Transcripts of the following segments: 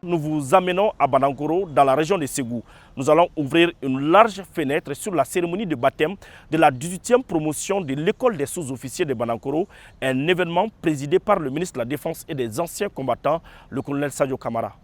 nous vous amenons à Banankoro, dans la région de Ségou. Nous allons ouvrir une large fenêtre sur la cérémonie de baptême de la 18e promotion de l'école des sous-officiers de Banankoro, un événement présidé par le ministre de la Défense et des anciens combattants, le colonel Sadio Kamara.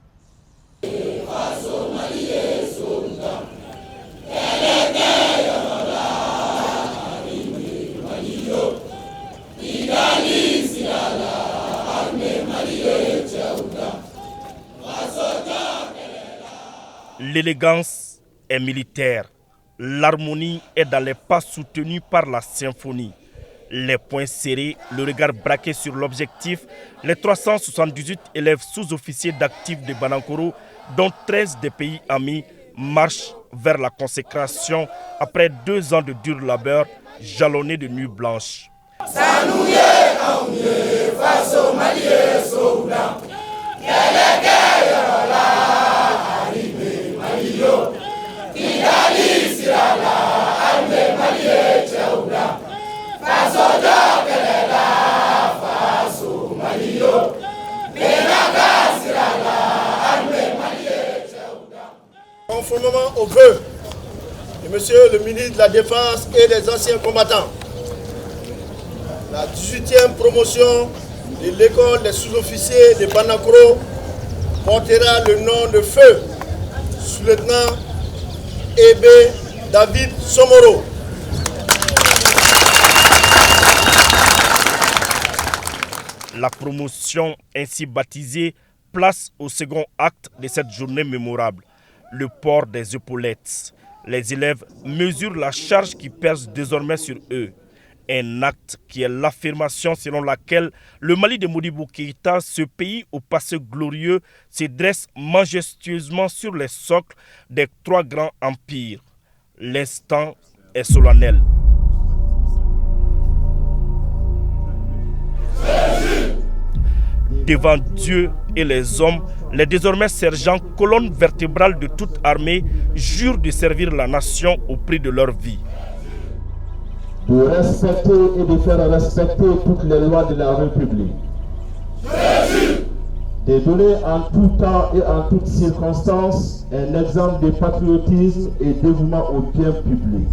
L'élégance est militaire, l'harmonie est dans les pas soutenus par la symphonie. Les poings serrés, le regard braqué sur l'objectif, les 378 élèves sous-officiers d'actifs de Banankoro, dont 13 des pays amis, marchent vers la consécration après 2 ans de dur labeur, jalonnés de nuits blanches. Conformément aux vœux de Monsieur le ministre de la Défense et des anciens combattants, la 18e promotion de l'école des sous-officiers de Banankoro portera le nom de feu sous-lieutenant Ebe David Somoro. La promotion ainsi baptisée place au second acte de cette journée mémorable, le port des épaulettes. Les élèves mesurent la charge qui pèse désormais sur eux. Un acte qui est l'affirmation selon laquelle le Mali de Modibo Keïta, ce pays au passé glorieux, se dresse majestueusement sur les socles des 3 grands empires. L'instant est solennel. Devant Dieu et les hommes, les désormais sergents, colonnes vertébrales de toute armée, jurent de servir la nation au prix de leur vie. De respecter et de faire respecter toutes les lois de la République. De donner en tout temps et en toutes circonstances un exemple de patriotisme et dévouement au bien public.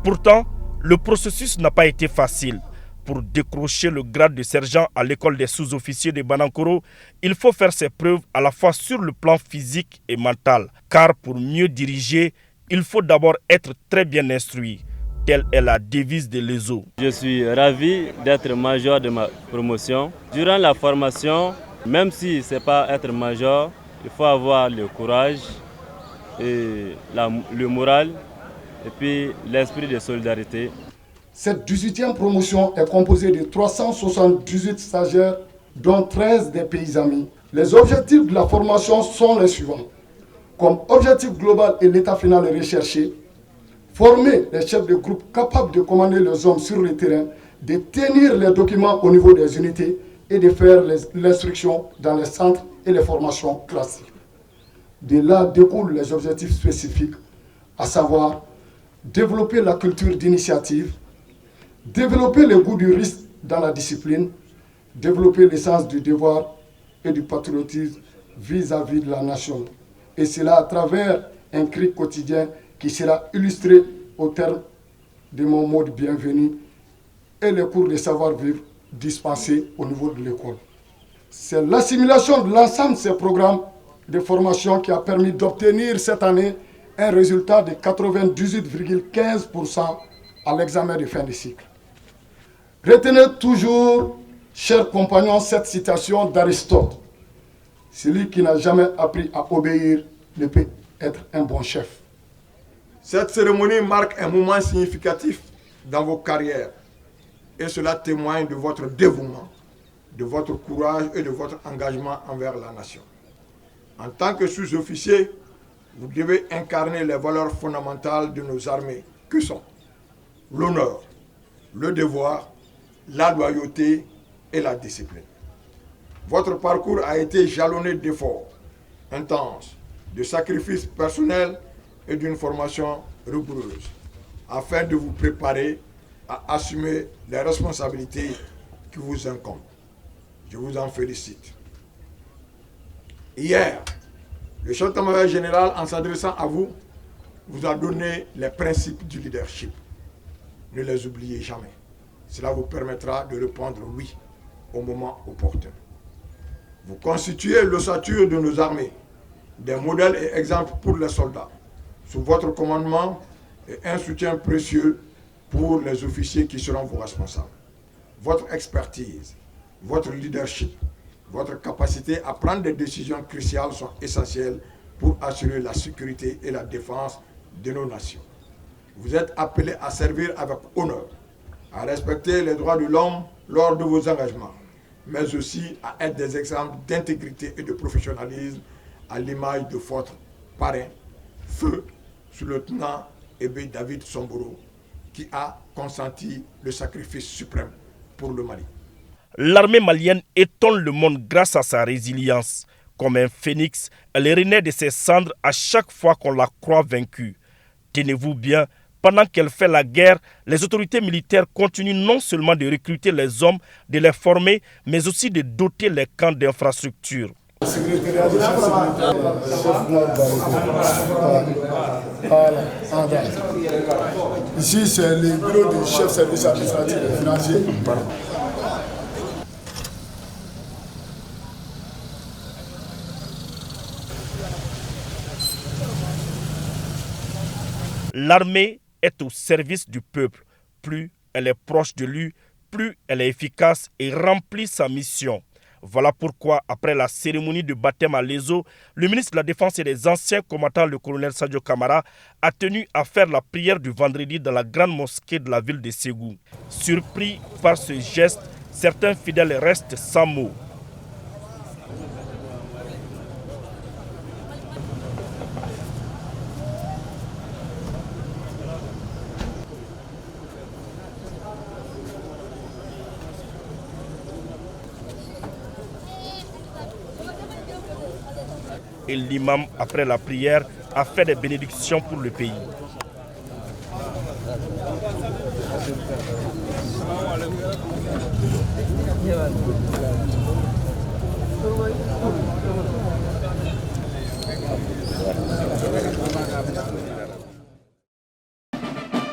Pourtant, le processus n'a pas été facile. Pour décrocher le grade de sergent à l'école des sous-officiers de Banankoro, il faut faire ses preuves à la fois sur le plan physique et mental. Car pour mieux diriger, il faut d'abord être très bien instruit. Telle est la devise de l'ESO. Je suis ravi d'être major de ma promotion. Durant la formation, même si ce n'est pas être major, il faut avoir le courage, et le moral et puis l'esprit de solidarité. Cette 18e promotion est composée de 378 stagiaires, dont 13 des pays amis. Les objectifs de la formation sont les suivants. Comme objectif global et l'état final est recherché, former les chefs de groupe capables de commander les hommes sur le terrain, de tenir les documents au niveau des unités et de faire l'instruction dans les centres et les formations classiques. De là découlent les objectifs spécifiques, à savoir développer la culture d'initiative, développer le goût du risque dans la discipline, développer le sens du devoir et du patriotisme vis-à-vis de la nation. Et cela à travers un cri quotidien qui sera illustré au terme de mon mot de bienvenue et les cours de savoir-vivre dispensés au niveau de l'école. C'est l'assimilation de l'ensemble de ces programmes de formation qui a permis d'obtenir cette année un résultat de 98,15% à l'examen de fin de cycle. Retenez toujours, chers compagnons, cette citation d'Aristote. Celui qui n'a jamais appris à obéir ne peut être un bon chef. Cette cérémonie marque un moment significatif dans vos carrières et cela témoigne de votre dévouement, de votre courage et de votre engagement envers la nation. En tant que sous-officier, vous devez incarner les valeurs fondamentales de nos armées, que sont l'honneur, le devoir, la loyauté et la discipline. Votre parcours a été jalonné d'efforts intenses, de sacrifices personnels et d'une formation rigoureuse, afin de vous préparer à assumer les responsabilités qui vous incombent. Je vous en félicite. Hier, le chef d'état-major général, en s'adressant à vous, vous a donné les principes du leadership. Ne les oubliez jamais. Cela vous permettra de répondre oui au moment opportun. Vous constituez l'ossature de nos armées, des modèles et exemples pour les soldats. Sous votre commandement et un soutien précieux pour les officiers qui seront vos responsables. Votre expertise, votre leadership, votre capacité à prendre des décisions cruciales sont essentielles pour assurer la sécurité et la défense de nos nations. Vous êtes appelés à servir avec honneur, à respecter les droits de l'homme lors de vos engagements, mais aussi à être des exemples d'intégrité et de professionnalisme à l'image de votre parrain, feu sous-lieutenant Aimé David Somboro, qui a consenti le sacrifice suprême pour le Mali. L'armée malienne étonne le monde grâce à sa résilience. Comme un phénix, elle renaît de ses cendres à chaque fois qu'on la croit vaincue. Tenez-vous bien, pendant qu'elle fait la guerre, les autorités militaires continuent non seulement de recruter les hommes, de les former, mais aussi de doter les camps d'infrastructures. Ici, c'est le bureau du chef service administratif et financier. L'armée est au service du peuple. Plus elle est proche de lui, plus elle est efficace et remplit sa mission. Voilà pourquoi, après la cérémonie de baptême à l'ESO, le ministre de la Défense et des anciens combattants, le colonel Sadio Kamara, a tenu à faire la prière du vendredi dans la grande mosquée de la ville de Ségou. Surpris par ce geste, certains fidèles restent sans mots. Et l'imam, après la prière, a fait des bénédictions pour le pays.